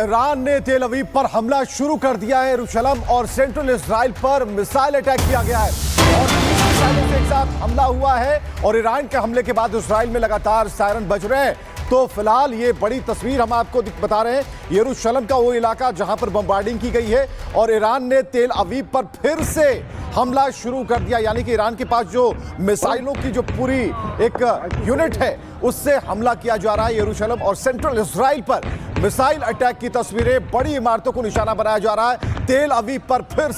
Iran ने तेल अवीव पर हमला शुरू कर दिया है। यरूशलेम और सेंट्रल इजराइल पर मिसाइल अटैक किया गया है और मिसाइलों से एक साथ हमला हुआ है और ईरान के हमले के बाद इजराइल में लगातार सायरन बज रहे हैं। तो फिलहाल ये बड़ी तस्वीर हम आपको बता रहे हैं, यरूशलेम का वो इलाका जहां पर बमबार्डिंग की गई है और ईरान ने तेल अवीव पर फिर से हमला शुरू कर दिया। यानी कि ईरान के पास जो मिसाइलों की जो पूरी एक यूनिट है उससे हमला किया जा रहा है। यरूशलेम और सेंट्रल इजराइल पर मिसाइल अटैक की तस्वीरें, बड़ी इमारतों को निशाना बनाया जा रहा है। तेल अवीव पर फिर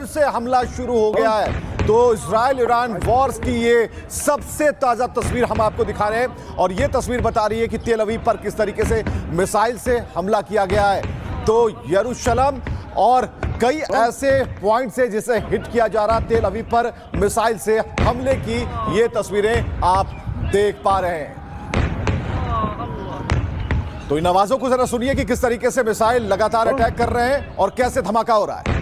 से हमला शुरू हो गया है। तो इजराइल ईरान वॉर्स की ये सबसे ताजा तस्वीर हम आपको दिखा रहे हैं और ये तस्वीर बता रही है कि तेल अवीव पर किस तरीके से मिसाइल से हमला किया गया है। तो यरूशलेम और कई ऐसे पॉइंट से जिसे हिट किया जा रहा, तेल अवीव पर मिसाइल से हमले की ये तस्वीरें आप देख पा रहे हैं। तो इन आवाजों को जरा सुनिए कि किस तरीके से मिसाइल लगातार अटैक कर रहे हैं और कैसे धमाका हो रहा है।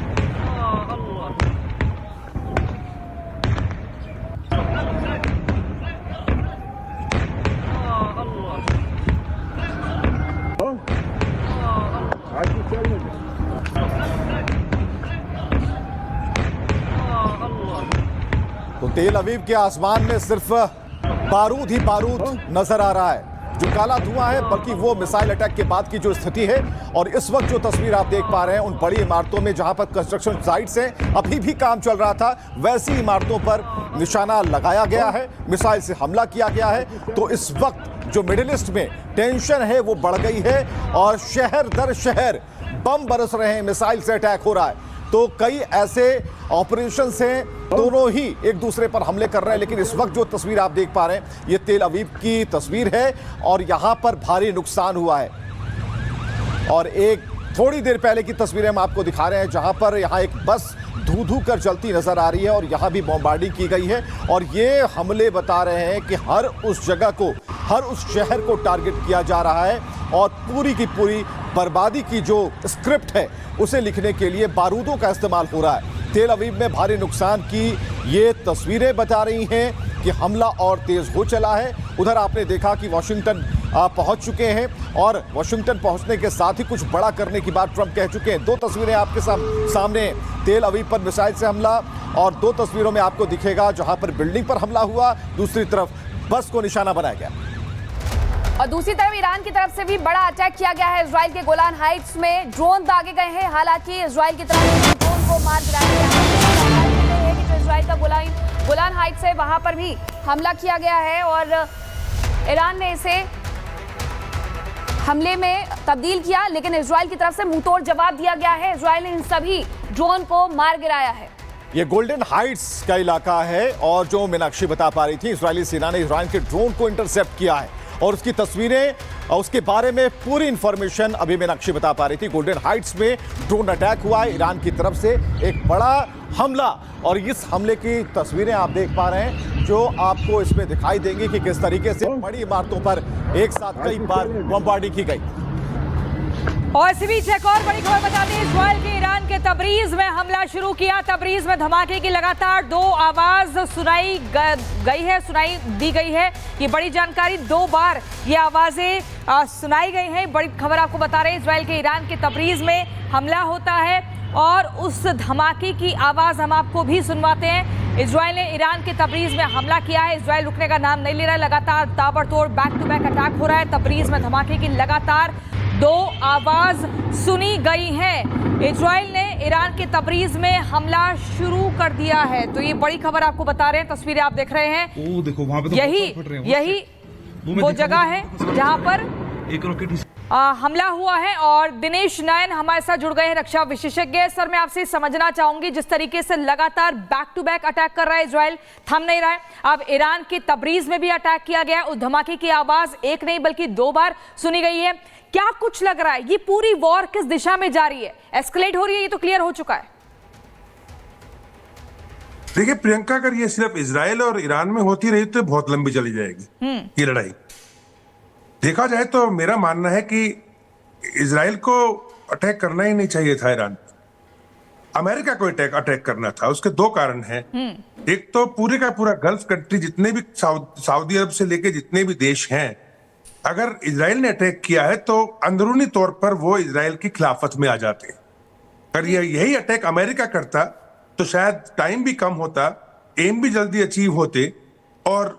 तो तेल अवीव के आसमान में सिर्फ बारूद ही बारूद नजर आ रहा है। जो काला धुआं है बल्कि वो मिसाइल अटैक के बाद की जो स्थिति है। और इस वक्त जो तस्वीर आप देख पा रहे हैं उन बड़ी इमारतों में जहां पर कंस्ट्रक्शन साइट्स हैं, अभी भी काम चल रहा था, वैसी इमारतों पर निशाना लगाया गया है, मिसाइल से हमला किया गया है। तो इस वक्त जो मिडिल ईस्ट में टेंशन है वो बढ़ गई है और शहर दर शहर बम बरस रहे हैं, मिसाइल से अटैक हो रहा है। तो कई ऐसे ऑपरेशन हैं, दोनों ही एक दूसरे पर हमले कर रहे हैं। लेकिन इस वक्त जो तस्वीर आप देख पा रहे हैं ये तेल अवीव की तस्वीर है और यहां पर भारी नुकसान हुआ है। और एक थोड़ी देर पहले की तस्वीरें हम आपको दिखा रहे हैं जहां पर यहां एक बस धू धू कर चलती नजर आ रही है और यहां भी बमबार्डिंग की गई है। और ये हमले बता रहे हैं कि हर उस जगह को, हर उस शहर को टारगेट किया जा रहा है और पूरी की पूरी बर्बादी की जो स्क्रिप्ट है उसे लिखने के लिए बारूदों का इस्तेमाल हो रहा है। तेल अवीव में भारी नुकसान की ये तस्वीरें बता रही हैं कि हमला और तेज हो चला है। उधर आपने देखा कि वॉशिंगटन पहुंच चुके हैं और वॉशिंगटन पहुंचने के साथ ही कुछ बड़ा करने की बात ट्रंप कह चुके हैं। दो तस्वीरें आपके सामने, तेल अवीव पर मिसाइल से हमला और दो तस्वीरों में आपको दिखेगा जहां पर बिल्डिंग पर हमला हुआ, दूसरी तरफ बस को निशाना बनाया गया और दूसरी तरफ ईरान की तरफ से भी बड़ा अटैक किया गया है। इजराइल के गोलान हाइट्स में ड्रोन दागे गए हैं। हालांकि इजराइल की तरफ ड्रोन को मार गिराया गया है कि जो इजराइल का गोलान हाइट्स है वहां पर भी हमला किया गया है और ईरान ने इसे हमले में तब्दील किया। लेकिन इजराइल की तरफ से मुंहतोड़ जवाब दिया गया है। इजराइल ने इन सभी ड्रोन को मार गिराया है। ये गोल्डन हाइट्स का इलाका है और जो मीनाक्षी बता पा रही थी, इजरायली सेना ने ईरान के ड्रोन को इंटरसेप्ट किया है और उसकी तस्वीरें और उसके बारे में पूरी इंफॉर्मेशन अभी मीनाक्षी बता पा रही थी। गोल्डन हाइट्स में ड्रोन अटैक हुआ है, ईरान की तरफ से एक बड़ा हमला और इस हमले की तस्वीरें आप देख पा रहे हैं जो आपको इसमें दिखाई देंगी कि किस तरीके से बड़ी इमारतों पर एक साथ कई बार बमबार्डिंग की गई। और इसी बीच एक और बड़ी खबर बताते हैं, इजराइल के ईरान के तबरीज में हमला शुरू किया। तबरीज में धमाके की लगातार दो आवाज सुनाई दी गई है। ये बड़ी जानकारी, दो बार ये आवाजें सुनाई गई हैं। बड़ी खबर आपको बता रहे हैं, इजराइल के ईरान के तबरीज में हमला होता है और उस धमाके की आवाज हम आपको भी सुनवाते हैं। इजराइल ने ईरान के तबरीज में हमला किया है। इजराइल रुकने का नाम नहीं ले रहा है, लगातार ताबड़तोड़ बैक टू बैक अटैक हो रहा है। तबरीज में धमाके की लगातार दो आवाज सुनी गई है। इजराइल ने ईरान के तबरीज में हमला शुरू कर दिया है। तो ये बड़ी खबर आपको बता रहे हैं, तस्वीरें आप देख रहे हैं। ओ देखो वहां पे तो यही वो जगह है जहां पर एक रॉकेट हमला हुआ है। और दिनेश नयन हमारे साथ जुड़ गए हैं, रक्षा विशेषज्ञ। सर, मैं आपसे समझना चाहूंगी, जिस तरीके से लगातार बैक टू बैक अटैक कर रहा है इजराइल, थम नहीं रहा है। अब ईरान के तबरीज में भी अटैक किया गया, उस धमाके की आवाज एक नहीं बल्कि दो बार सुनी गई है। क्या कुछ लग रहा है, ये पूरी वॉर किस दिशा में जा रही है? एस्केलेट हो रही है, ये तो क्लियर हो चुका है। देखिए प्रियंका, अगर ये सिर्फ इजराइल और ईरान में होती रही तो बहुत लंबी चली जाएगी ये लड़ाई। देखा जाए तो मेरा मानना है कि इजराइल को अटैक करना ही नहीं चाहिए था ईरान। अमेरिका को अटैक करना था। उसके दो कारण हैं। एक तो पूरे का पूरा गल्फ कंट्री, जितने भी सऊदी अरब से लेके जितने भी देश हैं, अगर इजराइल ने अटैक किया है तो अंदरूनी तौर पर वो इजराइल की खिलाफत में आ जाते हैं। अगर यही अटैक अमेरिका करता तो शायद टाइम भी कम होता, एम भी जल्दी अचीव होते और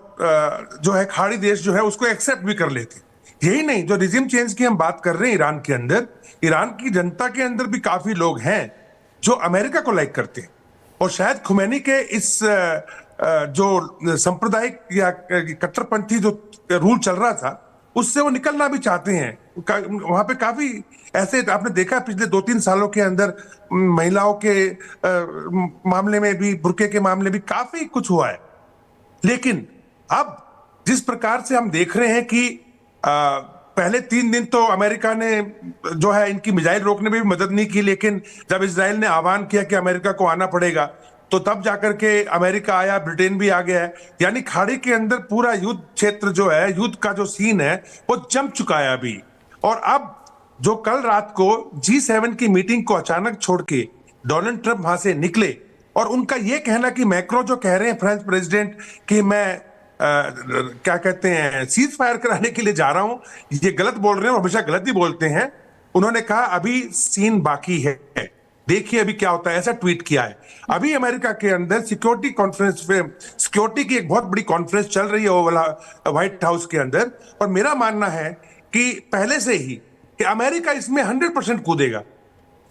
जो है खाड़ी देश जो है उसको एक्सेप्ट भी कर लेते। यही नहीं, जो रिजिम चेंज की हम बात कर रहे हैं ईरान के अंदर, ईरान की जनता के अंदर भी काफी लोग हैं जो अमेरिका को लाइक करते हैं और शायद खुमैनी के इस जो सांप्रदायिक या कट्टरपंथी जो रूल चल रहा था उससे वो निकलना भी चाहते हैं। वहां पे काफी ऐसे आपने देखा पिछले 2-3 सालों के अंदर महिलाओं के मामले में भी, बुर्के के मामले भी काफी कुछ हुआ है। लेकिन अब जिस प्रकार से हम देख रहे हैं कि पहले 3 दिन तो अमेरिका ने जो है इनकी मिसाइल रोकने में भी मदद नहीं की, लेकिन जब इजराइल ने आह्वान किया कि अमेरिका को आना पड़ेगा तो तब जाकर के अमेरिका आया, ब्रिटेन भी आ गया है। यानी खाड़ी के अंदर पूरा युद्ध क्षेत्र जो है, युद्ध का जो सीन है वो जम चुका है अभी। और अब जो कल रात को G7 की मीटिंग को अचानक छोड़ के डोनाल्ड ट्रंप वहां से निकले और उनका यह कहना कि मैक्रो जो कह रहे हैं फ्रेंच प्रेसिडेंट कि मैं क्या कहते हैं सीज फायर कराने के लिए जा रहा हूं, ये गलत बोल रहे हैं, हमेशा गलत ही बोलते हैं। उन्होंने कहा अभी सीन बाकी है, देखिए अभी क्या होता है, ऐसा ट्वीट किया है। अभी अमेरिका के अंदर सिक्योरिटी कॉन्फ्रेंस पे, सिक्योरिटी की एक बहुत बड़ी कॉन्फ्रेंस चल रही है वो वाला व्हाइट हाउस के अंदर, और मेरा मानना है कि पहले से ही कि अमेरिका इसमें 100% कूदेगा।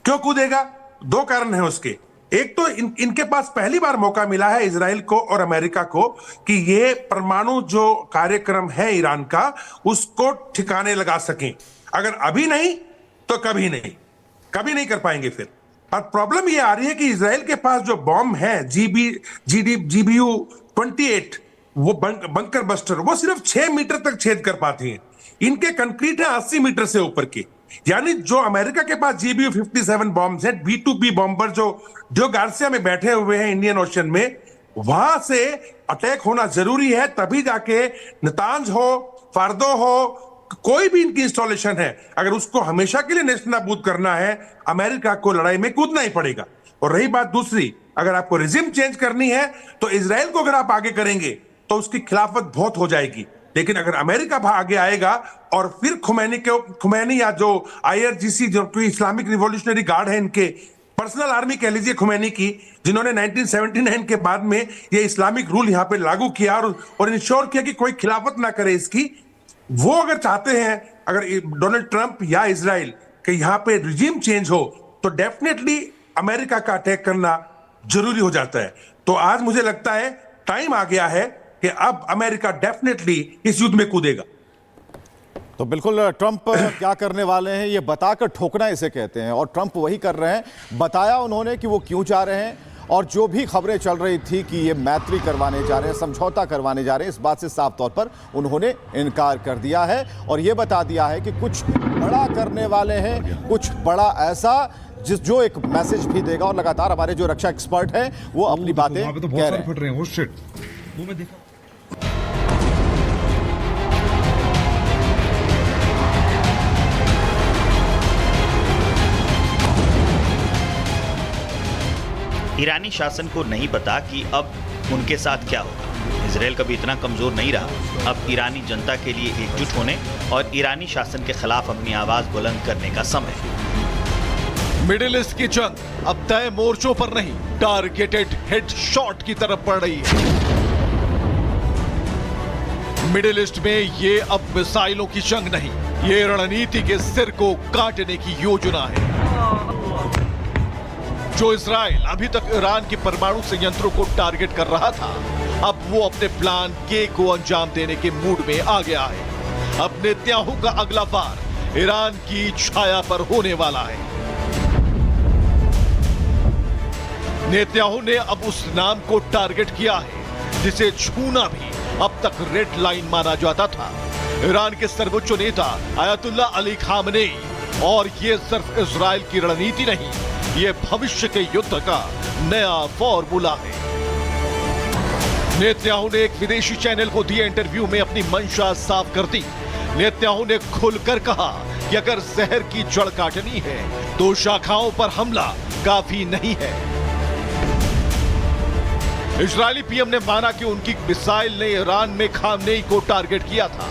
क्यों कूदेगा? 2 कारण है उसके। एक तो इनके पास पहली बार मौका मिला है इजराइल को और अमेरिका को कि ये परमाणु जो कार्यक्रम है ईरान का उसको ठिकाने लगा सकें। अगर अभी नहीं तो कभी नहीं, कभी नहीं कर पाएंगे फिर। और प्रॉब्लम ये आ रही है कि इजराइल के पास जो बॉम्ब है GBU 28 वो बंकर बस्टर, वो सिर्फ 6 मीटर तक छेद कर पाती हैं। इनके कंक्रीट है 80 मीटर से ऊपर के। यानी जो अमेरिका के पास GBU 57 बॉम्ब है, B2B बॉम्बर जो ड्यो गार्सिया में बैठे हुए हैं इंडियन ओशन में, वहां से अटैक होना जरूरी है, तभी जाके नतांज हो, फार्दो हो, कोई भी इनकी इंस्टॉलेशन है, अगर उसको हमेशा के लिए नेस्तनाबूद करना है अमेरिका को लड़ाई में कूदना ही पड़ेगा। और रही बात दूसरी, अगर आपको रिजिम चेंज करनी है तो इजराइल को अगर आप आगे करेंगे तो उसकी खिलाफत बहुत हो जाएगी। लेकिन अगर अमेरिका आगे आएगा और फिर खुमैनी या जो IRGC जो इस्लामिक रिवॉल्यूशनरी गार्ड है, इनके पर्सनल आर्मी कह लीजिए खुमैनी की, जिन्होंने 1979 के बाद में ये इस्लामिक रूल यहां पे लागू किया और इंश्योर किया कि कोई खिलाफत ना करे इसकी, वो अगर चाहते हैं, अगर डोनाल्ड ट्रंप या इजराइल के यहां पे रिजीम चेंज हो तो डेफिनेटली अमेरिका का अटैक करना जरूरी हो जाता है। तो आज मुझे लगता है टाइम आ गया है कि अब अमेरिका डेफिनेटली इस युद्ध में कूदेगा। तो बिल्कुल ट्रंप क्या करने वाले हैं ये बताकर ठोकना इसे कहते हैं, और ट्रंप वही कर रहे हैं। बताया उन्होंने कि वो क्यों जा रहे हैं, और जो भी खबरें चल रही थी कि ये मैत्री करवाने जा रहे हैं, समझौता करवाने जा रहे हैं, इस बात से साफ तौर पर उन्होंने इनकार कर दिया है और ये बता दिया है कि कुछ बड़ा करने वाले हैं, कुछ बड़ा ऐसा जो एक मैसेज भी देगा। और लगातार हमारे जो रक्षा एक्सपर्ट हैं वो अपनी बातें कह रहे हैं। ईरानी शासन को नहीं पता कि अब उनके साथ क्या होगा। इजराइल कभी इतना कमजोर नहीं रहा। अब ईरानी जनता के लिए एकजुट होने और ईरानी शासन के खिलाफ अपनी आवाज बुलंद करने का समय है। मिडिल ईस्ट की जंग अब तय मोर्चों पर नहीं, टारगेटेड हेडशॉट की तरफ बढ़ रही है। मिडिल ईस्ट में ये अब मिसाइलों की जंग नहीं, ये रणनीति के सिर को काटने की योजना है। जो इजराइल अभी तक ईरान के परमाणु संयंत्रों को टारगेट कर रहा था, अब वो अपने प्लान के को अंजाम देने के मूड में आ गया है। अब नेतन्याहू का अगला वार ईरान की छाया पर होने वाला है। नेतन्याहू ने अब उस नाम को टारगेट किया है जिसे छूना भी अब तक रेड लाइन माना जाता था, ईरान के सर्वोच्च नेता आयतुल्ला अली खामनेई। और ये सिर्फ इजराइल की रणनीति नहीं, ये भविष्य के युद्ध का नया फॉर्मूला है। नेतन्याहू ने एक विदेशी चैनल को दिए इंटरव्यू में अपनी मंशा साफ कर दी। नेतन्याहू ने खुलकर कहा कि अगर जहर की जड़ काटनी है तो शाखाओं पर हमला काफी नहीं है। इजरायली पीएम ने माना कि उनकी मिसाइल ने ईरान में खामनेई को टारगेट किया था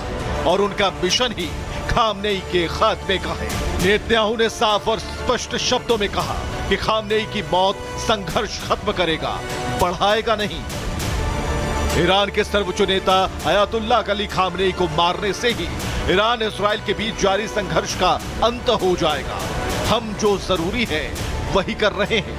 और उनका मिशन ही खामनेई के खात्मे का है। नेतन्याहू ने साफ और स्पष्ट शब्दों में कहा कि खामनेई की मौत संघर्ष खत्म करेगा, बढ़ाएगा नहीं। ईरान के सर्वोच्च नेता अयातुल्लाह अली खामनेई को मारने से ही ईरान इस्राइल के बीच जारी संघर्ष का अंत हो जाएगा। हम जो जरूरी है वही कर रहे हैं।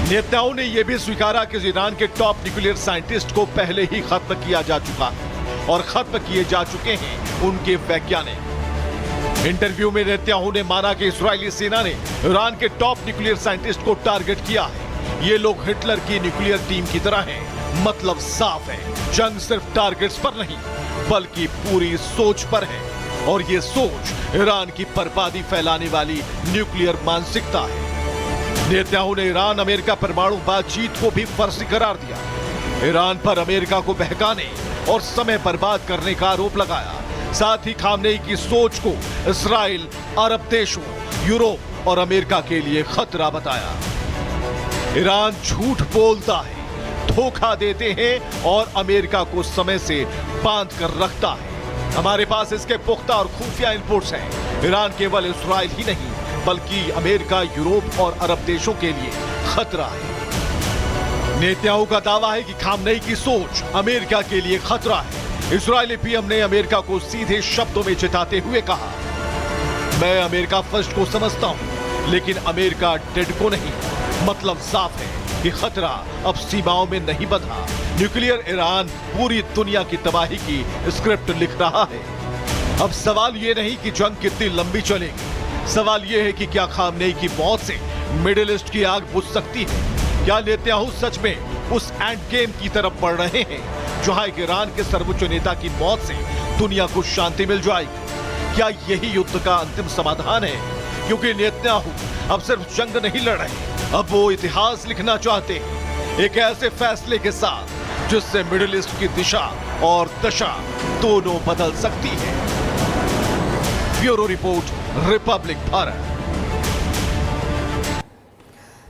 नेतन्याहू ने यह भी स्वीकारा कि ईरान के टॉप न्यूक्लियर साइंटिस्ट को पहले ही खत्म किया जा चुका है और खत्म किए जा चुके हैं उनके वैज्ञानिक। इंटरव्यू में नेतन्याहू ने माना कि इस्राएली सेना ने ईरान के टॉप न्यूक्लियर साइंटिस्ट को टारगेट किया है। ये लोग हिटलर की न्यूक्लियर टीम की तरह हैं। मतलब साफ है, जंग सिर्फ टारगेट्स पर नहीं बल्कि पूरी सोच पर है, और ये सोच ईरान की बर्बादी फैलाने वाली न्यूक्लियर मानसिकता है। नेतन्याहू ने ईरान अमेरिका परमाणु बातचीत को भी फर्जी करार दिया। ईरान पर अमेरिका को बहकाने और समय बर्बाद करने का आरोप लगाया। साथ ही खामनेई की सोच को इस्राइल, अरब देशों, यूरोप और अमेरिका के लिए खतरा बताया। ईरान झूठ बोलता है, धोखा देते हैं और अमेरिका को समय से बांध कर रखता है। हमारे पास इसके पुख्ता और खुफिया इनपुट्स हैं। ईरान केवल इस्राइल ही नहीं बल्कि अमेरिका, यूरोप और अरब देशों के लिए खतरा है। नेतन्याहू का दावा है कि खामनेई की सोच अमेरिका के लिए खतरा है। इस्राएली पीएम ने अमेरिका को सीधे शब्दों में चेताते हुए कहा, मैं अमेरिका फर्स्ट को समझता हूं लेकिन अमेरिका डेड को नहीं। मतलब साफ है कि खतरा अब सीमाओं में नहीं बंधा। न्यूक्लियर ईरान पूरी दुनिया की तबाही की स्क्रिप्ट लिख रहा है। अब सवाल ये नहीं कि जंग कितनी लंबी चलेगी, सवाल यह है कि क्या खामनेई की मौत से मिडिल ईस्ट की आग बुझ सकती है? क्या नेतन्याहू सच में उस एंड गेम की तरफ बढ़ रहे हैं जहां एक ईरान के सर्वोच्च नेता की मौत से दुनिया को शांति मिल जाएगी? क्या यही युद्ध का अंतिम समाधान है? क्योंकि नेतन्याहू अब सिर्फ जंग नहीं लड़ रहे, अब वो इतिहास लिखना चाहते हैं एक ऐसे फैसले के साथ जिससे मिडिल ईस्ट की दिशा और दशा दोनों बदल सकती है। Bureau report, Republic Bharat.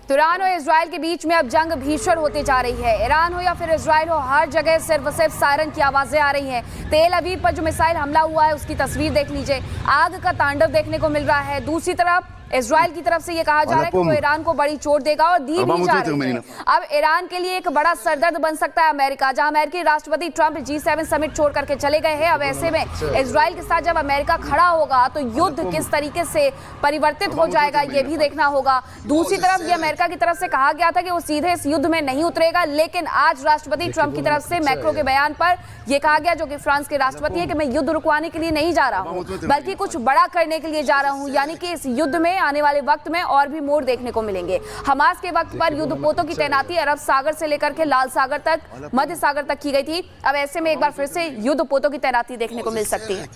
तो ईरान और इजराइल के बीच में अब जंग भीषण होती जा रही है। ईरान हो या फिर इजराइल हो, हर जगह सिर्फ सायरन की आवाजें आ रही हैं। तेल अवीव पर जो मिसाइल हमला हुआ है उसकी तस्वीर देख लीजिए, आग का तांडव देखने को मिल रहा है। दूसरी तरफ इजराइल की तरफ से ये कहा जा रहा है कि वो ईरान को बड़ी चोट देगा और दी भी जा रही है। अब ईरान के लिए एक बड़ा सरदर्द बन सकता है अमेरिका, जहां अमेरिकी राष्ट्रपति ट्रंप G7 समिट छोड़ करके चले गए हैं। अब ऐसे में इजराइल के साथ जब अमेरिका खड़ा होगा तो युद्ध किस तरीके से परिवर्तित हो जाएगा ये भी देखना होगा। दूसरी तरफ ये अमेरिका की तरफ से कहा गया था कि वो सीधे इस युद्ध में नहीं उतरेगा, लेकिन आज राष्ट्रपति ट्रंप की तरफ से मैक्रो के बयान पर यह कहा गया, जो कि फ्रांस के राष्ट्रपति है, कि मैं युद्ध रुकवाने के लिए नहीं जा रहा हूं बल्कि कुछ बड़ा करने के लिए जा रहा हूं। यानी कि इस युद्ध में आने वाले वक्त में और भी मोड़ देखने को मिलेंगे। हमास के वक्त पर युद्धपोतों की तैनाती अरब सागर से लेकर के लाल सागर तक, मध्य सागर तक की गई थी। अब ऐसे में एक बार फिर से युद्धपोतों की तैनाती देखने को मिल सकती है।